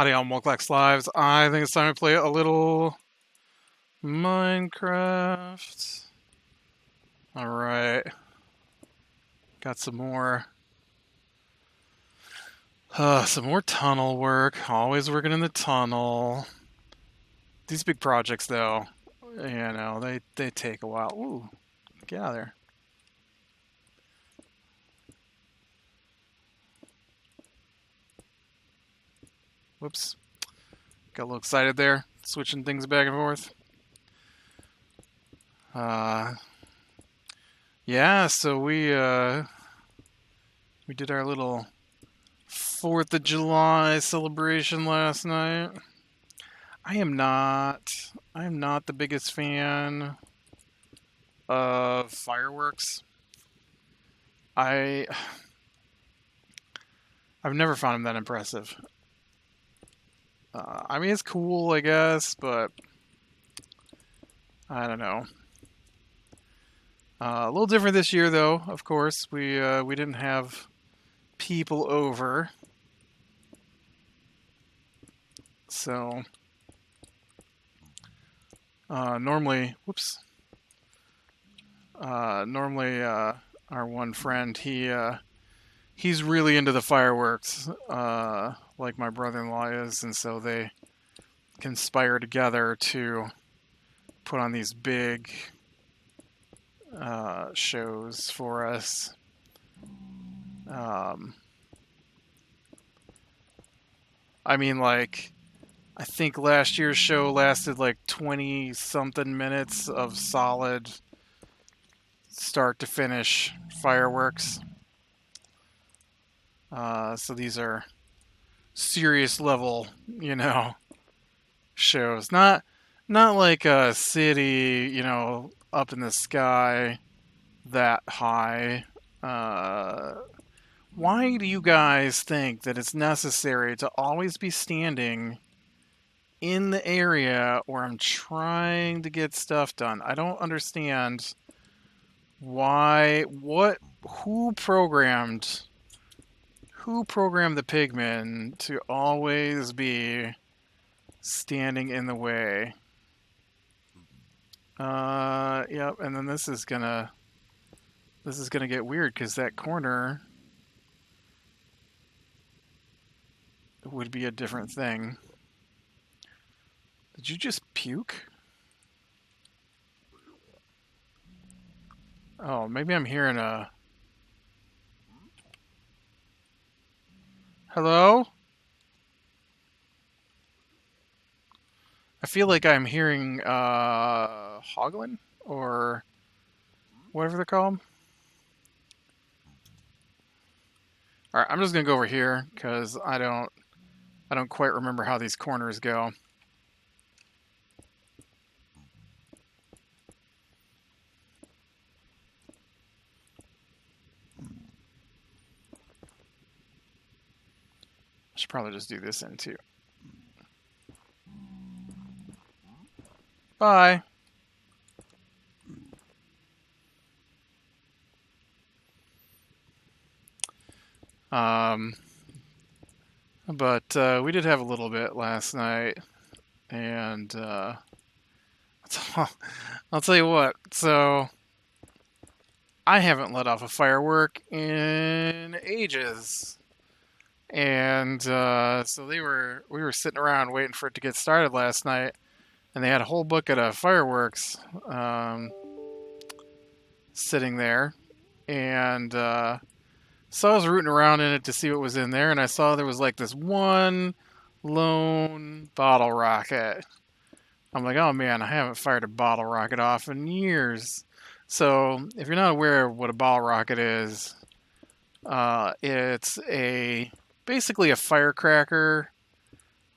Howdy, all Mulclax Lives. I think it's time to play a little Minecraft. Alright. Got some more tunnel work. Always working in the tunnel. These big projects, though, they take a while. Ooh, get out of there. Whoops. Got a little excited there, switching things back and forth. Yeah, so we did our little 4th of July celebration last night. I am not the biggest fan of fireworks. I've never found them that impressive. I mean, it's cool, I guess, but I don't know. A little different this year, though. Of course, we didn't have people over, so normally, our one friend, he's really into the fireworks, like my brother-in-law is, and so they conspire together to put on these big shows for us. I mean, like, I think last year's show lasted like 20 something minutes of solid start to finish fireworks. So these are serious level, shows. Not like a city, up in the sky that high. Why do you guys think that it's necessary to always be standing in the area where I'm trying to get stuff done? I don't understand why. Who programmed the pigmen to always be standing in the way? Yep, and then this is gonna get weird because that corner would be a different thing. Did you just puke? Oh, maybe I'm hearing a... Hello? I feel like I'm hearing, hoglin? Or whatever they're called. Alright, I'm just gonna go over here, because I don't quite remember how these corners go. I should probably just do this end too. Bye. But we did have a little bit last night, and I'll tell you what. So I haven't let off a firework in ages, and so we were sitting around waiting for it to get started last night, and they had a whole bucket of fireworks sitting there, and so I was rooting around in it to see what was in there, and I saw there was like this one lone bottle rocket. I'm like, oh man, I haven't fired a bottle rocket off in years. So if you're not aware of what a bottle rocket is, it's basically a firecracker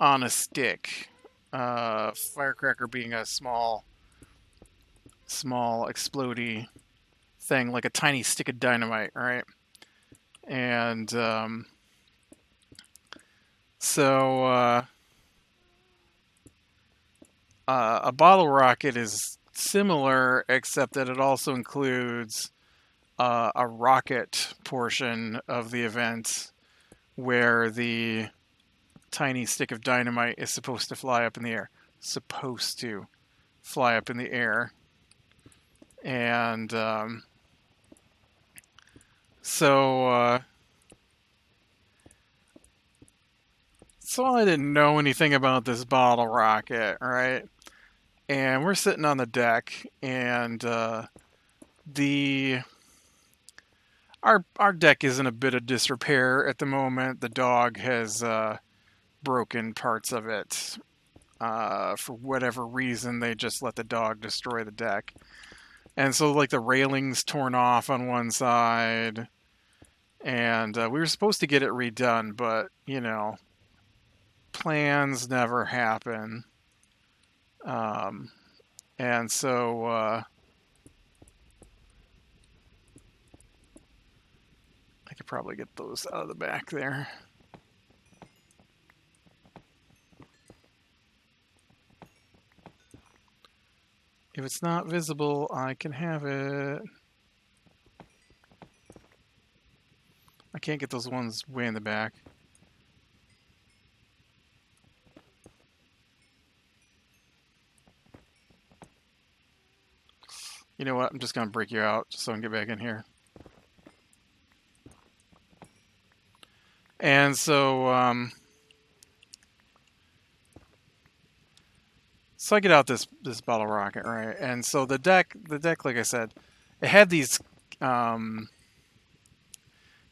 on a stick. Firecracker being a small explodey thing, like a tiny stick of dynamite, right? And so a bottle rocket is similar, except that it also includes a rocket portion of the event where the tiny stick of dynamite is supposed to fly up in the air. Supposed to fly up in the air. And so I didn't know anything about this bottle rocket, right? And we're sitting on the deck, and the our deck is in a bit of disrepair at the moment. The dog has broken parts of it. For whatever reason, they just let the dog destroy the deck. And so, like, the railing's torn off on one side. And we were supposed to get it redone, but, you know, plans never happen. And so I could probably get those out of the back there. If it's not visible, I can have it. I can't get those ones way in the back. You know what? I'm just going to break you out just so I can get back in here. And so, so I get out this bottle rocket, right? And so the deck, like I said, it had these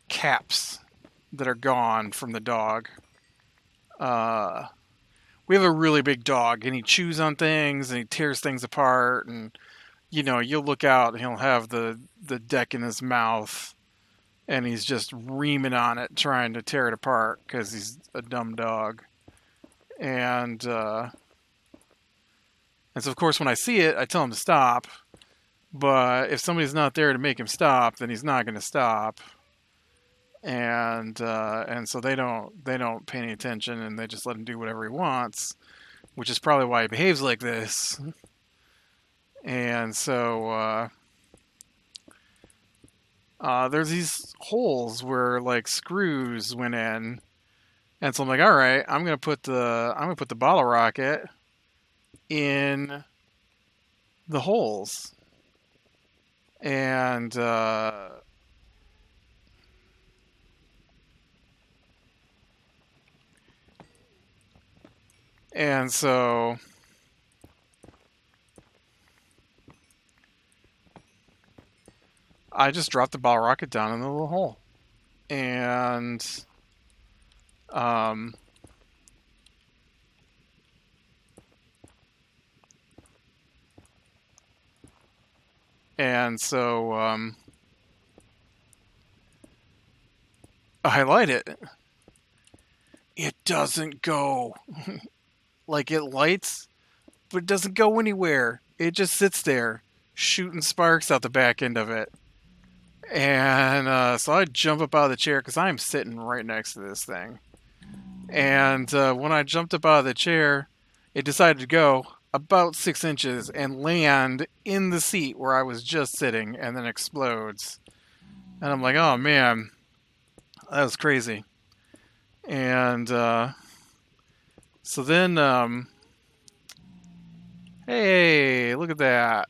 caps that are gone from the dog. We have a really big dog, and he chews on things, and he tears things apart, and, you know, you'll look out, and he'll have the deck in his mouth, and he's just reaming on it, trying to tear it apart, because he's a dumb dog. And so, of course, when I see it, I tell him to stop, but if somebody's not there to make him stop, then he's not going to stop. And so they don't pay any attention, and they just let him do whatever he wants, which is probably why he behaves like this. And so there's these holes where, like, screws went in, and so I'm like, all right, I'm gonna put the bottle rocket in the holes, and so I just dropped the bottle rocket down in the little hole. And so I light it. It doesn't go. Like, it lights, but it doesn't go anywhere. It just sits there, shooting sparks out the back end of it. And so I jump up out of the chair, because I'm sitting right next to this thing. And when I jumped up out of the chair, it decided to go about 6 inches and land in the seat where I was just sitting, and then explodes. And I'm like, oh man, that was crazy. And so then, hey, look at that.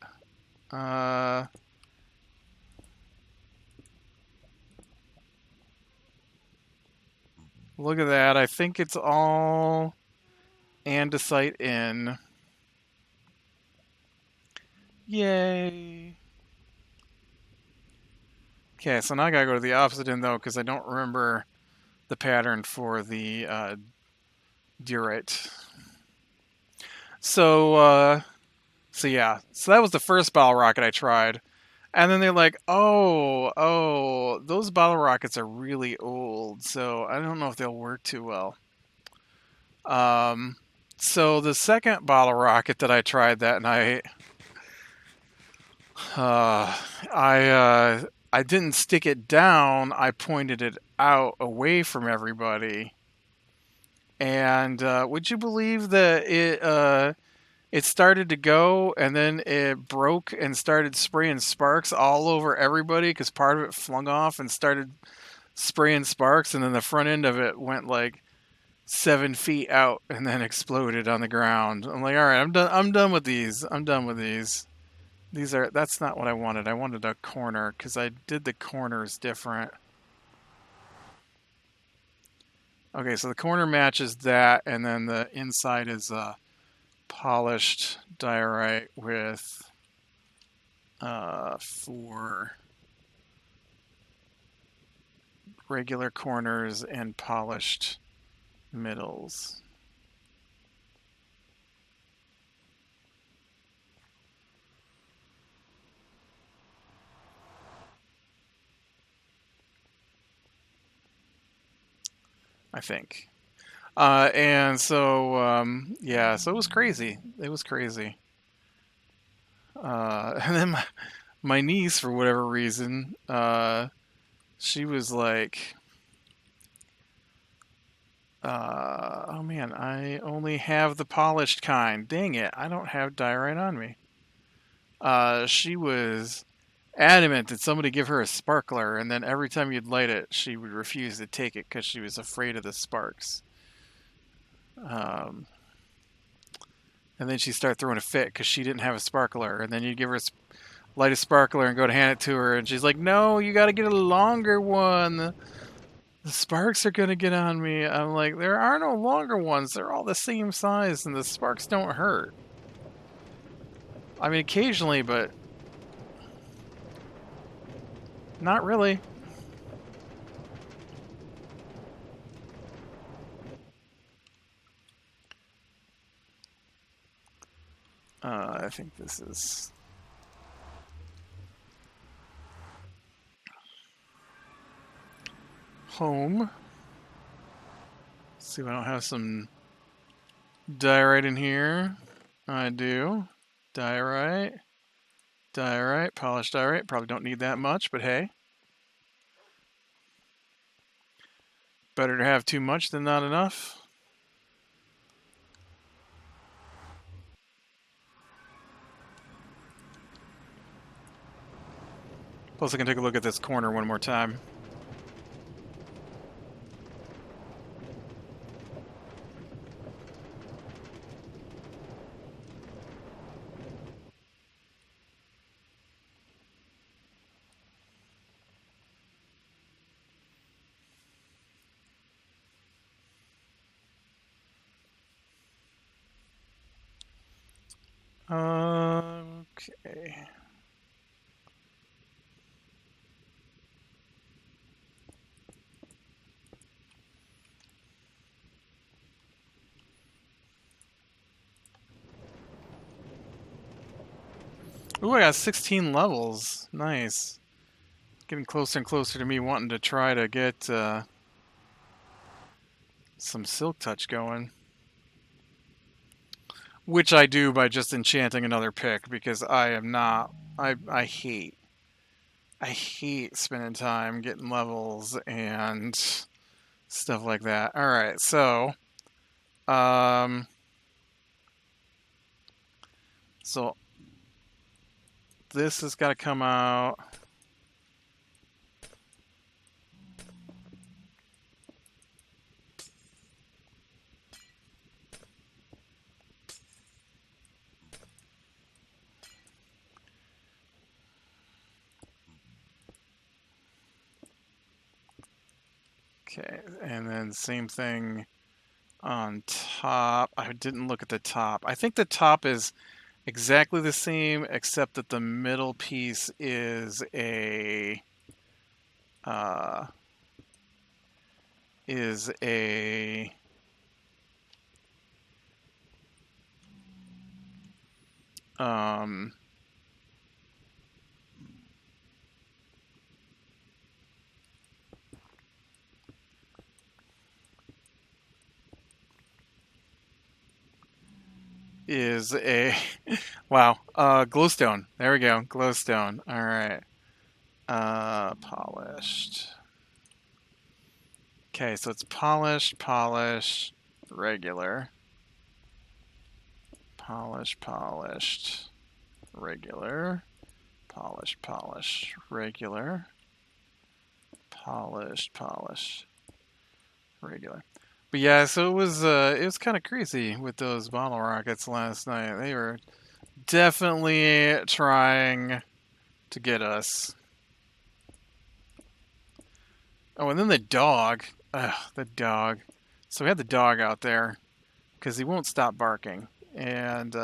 Look at that. I think it's all andesite in. Yay. Okay, so now I gotta go to the opposite end, though, because I don't remember the pattern for the diorite. So yeah. So that was the first bottle rocket I tried. And then they're like, oh, those bottle rockets are really old, so I don't know if they'll work too well. So the second bottle rocket that I tried that night, I didn't stick it down. I pointed it out away from everybody. And would you believe that it started to go, and then it broke and started spraying sparks all over everybody, because part of it flung off and started spraying sparks, and then the front end of it went, like, 7 feet out and then exploded on the ground. I'm like, all right, I'm done. I'm done with these. I'm done with these. That's not what I wanted. I wanted a corner because I did the corners different. Okay, so the corner matches that, and then the inside is polished diorite with 4 regular corners and polished middles. I think. And so, yeah, so it was crazy. It was crazy. And then my niece, for whatever reason, she was like, oh man, I only have the polished kind. Dang it, I don't have diorite on me. She was adamant that somebody give her a sparkler, and then every time you'd light it, she would refuse to take it because she was afraid of the sparks. Um, and then she'd start throwing a fit because she didn't have a sparkler, and then you'd give her light a sparkler and go to hand it to her, and she's like, "No, you got to get a longer one. The sparks are gonna get on me." I'm like, "There are no longer ones. They're all the same size, and the sparks don't hurt." I mean, occasionally, but not really. I think this is home. Let's see if I don't have some diorite in here. I do. Diorite. Diorite. Polished diorite. Probably don't need that much, but hey. Better to have too much than not enough. Plus I can take a look at this corner one more time. Okay. Ooh, I got 16 levels. Nice. Getting closer and closer to me wanting to try to get some silk touch going. Which I do by just enchanting another pick because I am not. I hate spending time getting levels and stuff like that. All right, so um, so this has got to come out. Okay, and then same thing on top. I didn't look at the top. I think the top is exactly the same, except that the middle piece is uh, is a um, is a wow, glowstone. There we go, glowstone. All right, polished. Okay, so it's polished, polished, regular, polished, polished, regular, polished, polished, regular, polished, polished, regular. But yeah, so it was kind of crazy with those bottle rockets last night. They were definitely trying to get us. Oh, and then the dog. Ugh, the dog. So we had the dog out there because he won't stop barking. And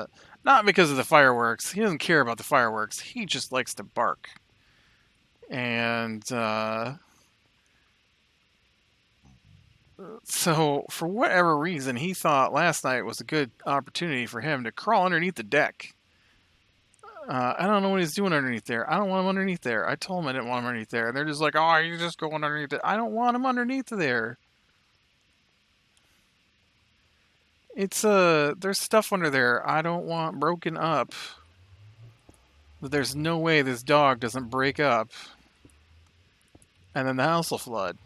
not because of the fireworks. He doesn't care about the fireworks. He just likes to bark. And so, for whatever reason, he thought last night was a good opportunity for him to crawl underneath the deck. I don't know what he's doing underneath there. I don't want him underneath there. I told him I didn't want him underneath there. And they're just like, oh, you're just going underneath it. I don't want him underneath there. It's there's stuff under there I don't want broken up. But there's no way this dog doesn't break up, and then the house will flood.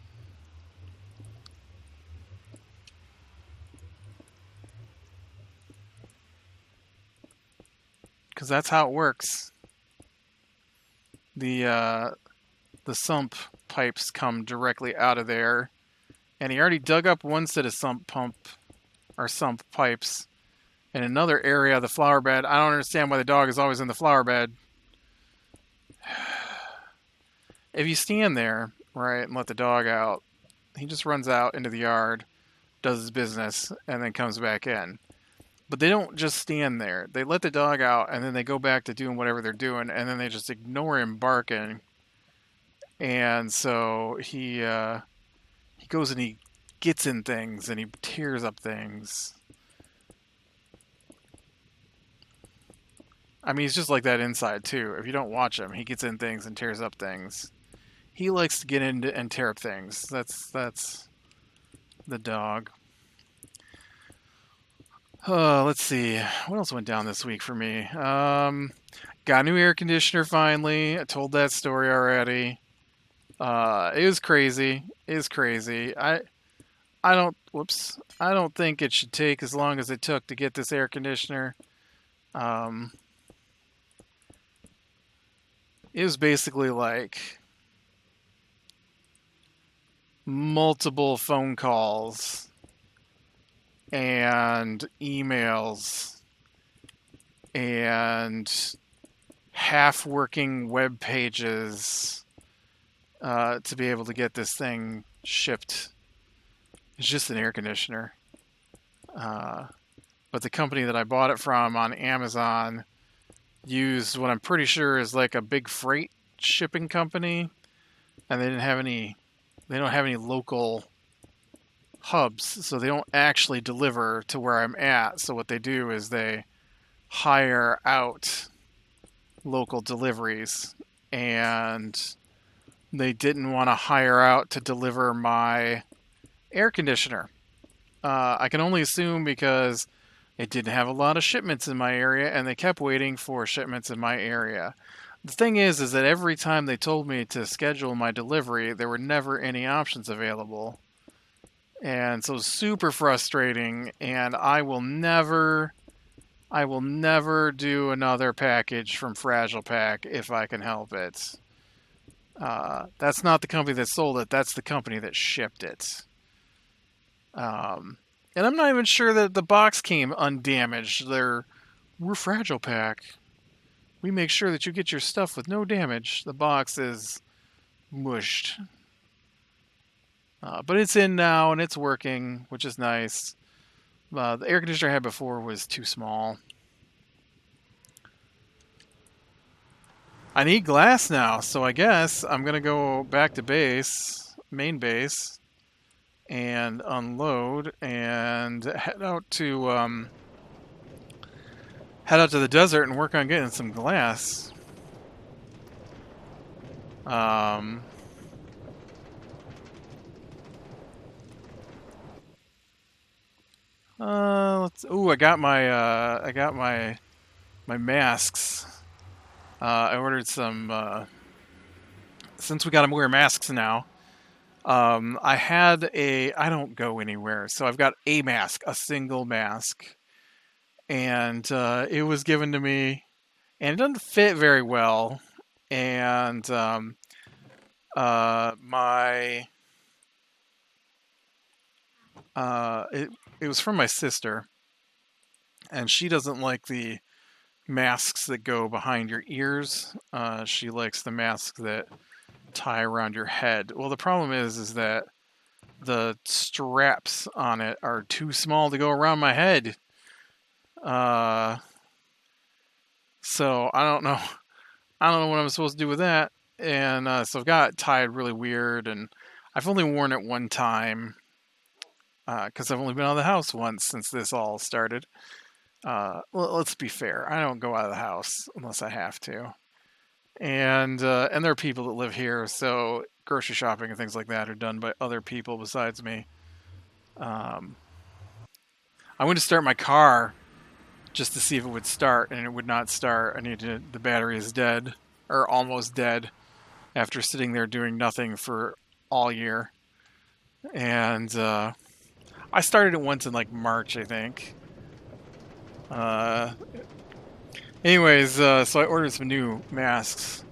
Because that's how it works. The sump pipes come directly out of there, and he already dug up one set of sump pipes in another area of the flower bed. I don't understand why the dog is always in the flower bed. If you stand there, right, and let the dog out, he just runs out into the yard, does his business, and then comes back in. But they don't just stand there. They let the dog out, and then they go back to doing whatever they're doing, and then they just ignore him barking. And so he goes and he gets in things, and he tears up things. I mean, he's just like that inside, too. If you don't watch him, he gets in things and tears up things. He likes to get into and tear up things. That's the dog. Let's see. What else went down this week for me? Got a new air conditioner finally. I told that story already. It was crazy. It was crazy. I don't. Whoops. I don't think it should take as long as it took to get this air conditioner. It was basically like multiple phone calls and emails and half-working web pages to be able to get this thing shipped. It's just an air conditioner. But the company that I bought it from on Amazon used what I'm pretty sure is like a big freight shipping company, and they don't have any local hubs, so they don't actually deliver to where I'm at. So what they do is they hire out local deliveries, and they didn't want to hire out to deliver my air conditioner. I can only assume because it didn't have a lot of shipments in my area, and they kept waiting for shipments in my area. The thing is that every time they told me to schedule my delivery, there were never any options available. And so it was super frustrating, and I will never do another package from Fragile Pack if I can help it. That's not the company that sold it, that's the company that shipped it. And I'm not even sure that the box came undamaged. We're Fragile Pack. We make sure that you get your stuff with no damage. The box is mushed. But it's in now, and it's working, which is nice. The air conditioner I had before was too small. I need glass now, so I guess I'm going to go back to main base, and unload and head out to the desert and work on getting some glass. I got my masks. I ordered some since we got to wear masks now. I don't go anywhere, so I've got a mask, a single mask, and it was given to me, and it doesn't fit very well, and my It was from my sister, and she doesn't like the masks that go behind your ears. She likes the masks that tie around your head. Well, the problem is that the straps on it are too small to go around my head. Uh, so I don't know. I don't know what I'm supposed to do with that. And so I've got it tied really weird, and I've only worn it one time because I've only been out of the house once since this all started. Let's be fair. I don't go out of the house unless I have to. And there are people that live here, so grocery shopping and things like that are done by other people besides me. Um, I went to start my car just to see if it would start, and it would not start. The battery is dead, or almost dead, after sitting there doing nothing for all year. And I started it once in like March, I think. Uh, so I ordered some new masks.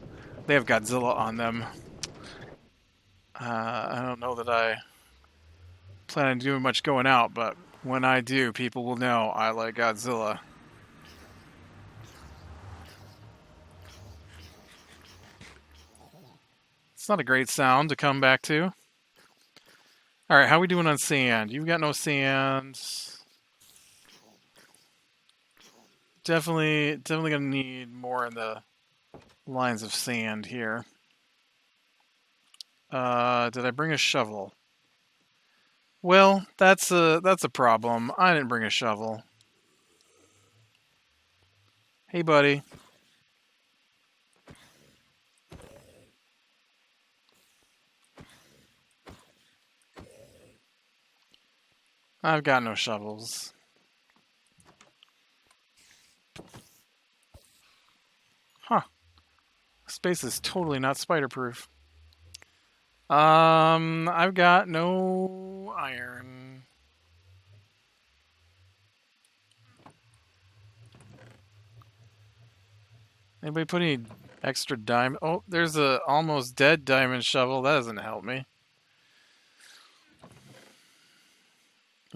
They have Godzilla on them. I don't know that I plan on doing much going out, but when I do, people will know I like Godzilla. It's not a great sound to come back to. All right, how we doing on sand? You've got no sand. Definitely gonna need more in the lines of sand here. Did I bring a shovel? Well, that's a problem. I didn't bring a shovel. Hey, buddy. I've got no shovels. Huh. Space is totally not spider-proof. I've got no iron. Anybody put any extra diamond? Oh, there's a almost dead diamond shovel. That doesn't help me.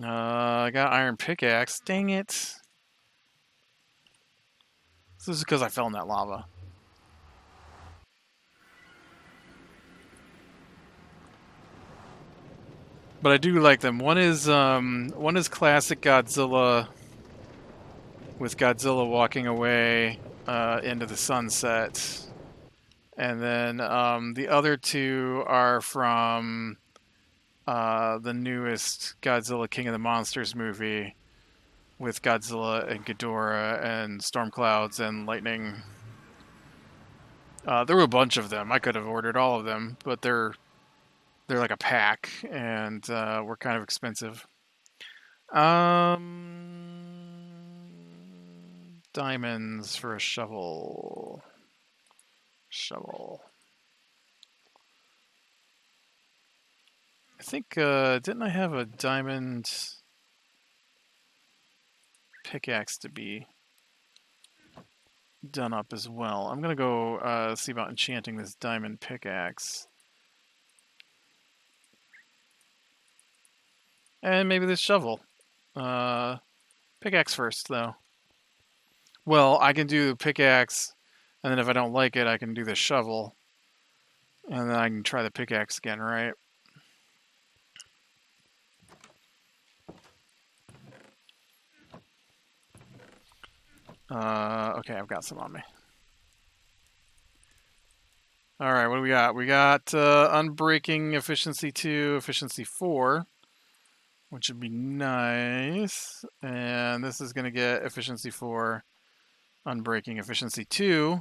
I got iron pickaxe. Dang it. This is because I fell in that lava. But I do like them. One is classic Godzilla with Godzilla walking away into the sunset. And then the other two are from the newest Godzilla King of the Monsters movie with Godzilla and Ghidorah and storm clouds and lightning. There were a bunch of them. I could have ordered all of them, but they're like a pack and were kind of expensive. Diamonds for a shovel. Shovel. I think didn't I have a diamond pickaxe to be done up as well? I'm gonna go see about enchanting this diamond pickaxe. And maybe this shovel. Pickaxe first, though. Well, I can do pickaxe, and then if I don't like it, I can do the shovel. And then I can try the pickaxe again, right? Okay, I've got some on me. Alright, what do we got? We got Unbreaking Efficiency 2, Efficiency 4, which would be nice. And this is going to get Efficiency 4, Unbreaking Efficiency 2.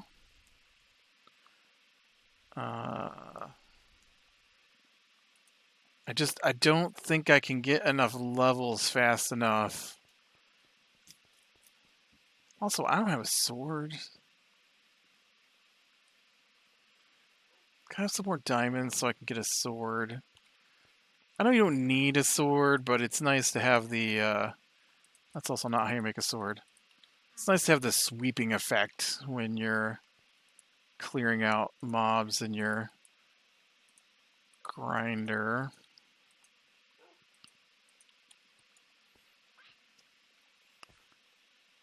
I don't think I can get enough levels fast enough. Also, I don't have a sword. Can I have some more diamonds so I can get a sword? I know you don't need a sword, but it's nice to have the, that's also not how you make a sword. It's nice to have the sweeping effect when you're clearing out mobs in your grinder.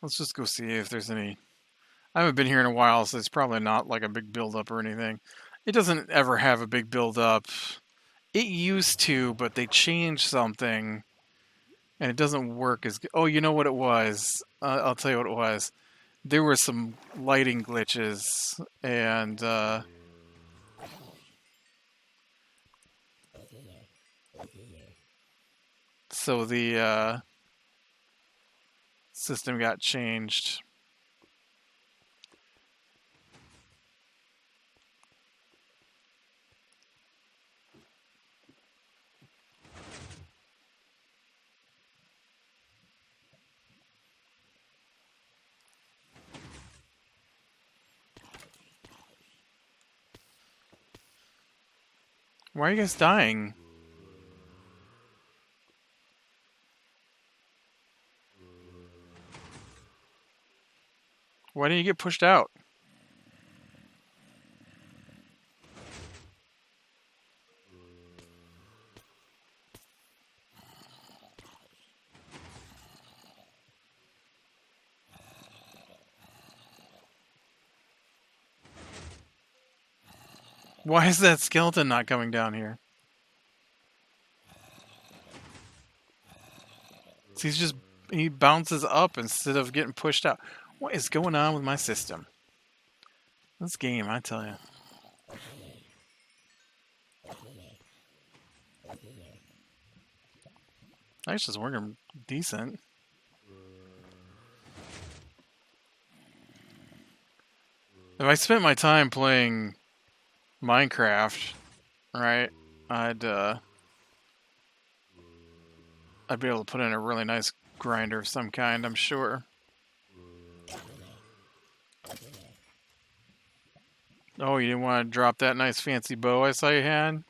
Let's just go see if there's any. I haven't been here in a while, so it's probably not like a big buildup or anything. It doesn't ever have a big buildup. It used to, but they changed something, and it doesn't work as good. Oh, you know what it was? I'll tell you what it was. There were some lighting glitches, and so the system got changed. Why are you guys dying? Why didn't you get pushed out? Why is that skeleton not coming down here? So he bounces up instead of getting pushed out. What is going on with my system? This game, I tell you. Actually, it's working decent. If I spent my time playing Minecraft, right, I'd be able to put in a really nice grinder of some kind, I'm sure. Oh, you didn't want to drop that nice fancy bow I saw you had?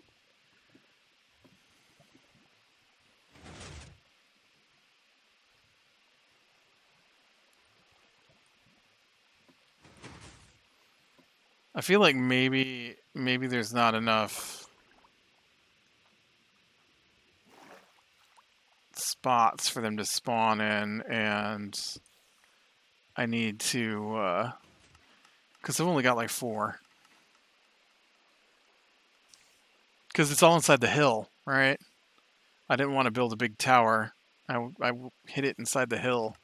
I feel like maybe there's not enough spots for them to spawn in, and I need to, because I've only got like 4. Because it's all inside the hill, right? I didn't want to build a big tower. I hit it inside the hill.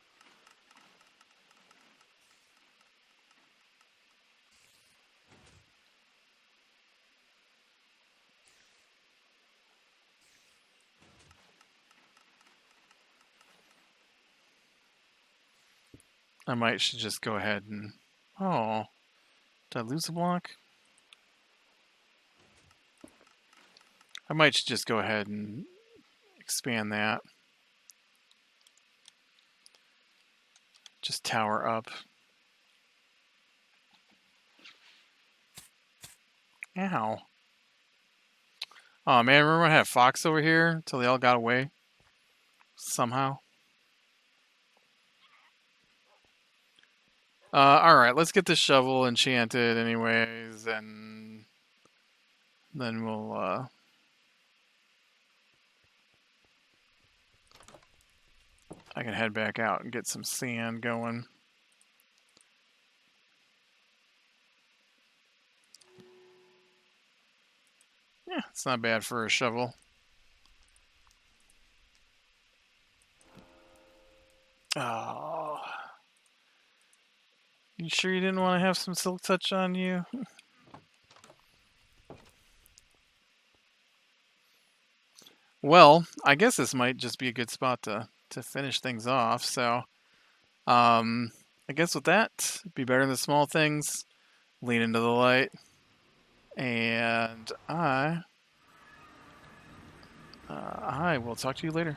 I might should just go ahead and... Oh, did I lose a block? I might should just go ahead and expand that. Just tower up. Ow. Oh man, remember I had a fox over here until they all got away? Somehow. Alright, let's get this shovel enchanted anyways, and then we'll, I can head back out and get some sand going. Yeah, it's not bad for a shovel. Oh. You sure you didn't want to have some silk touch on you? Well, I guess this might just be a good spot to finish things off. So, I guess with that, be better than the small things, lean into the light, and I will talk to you later.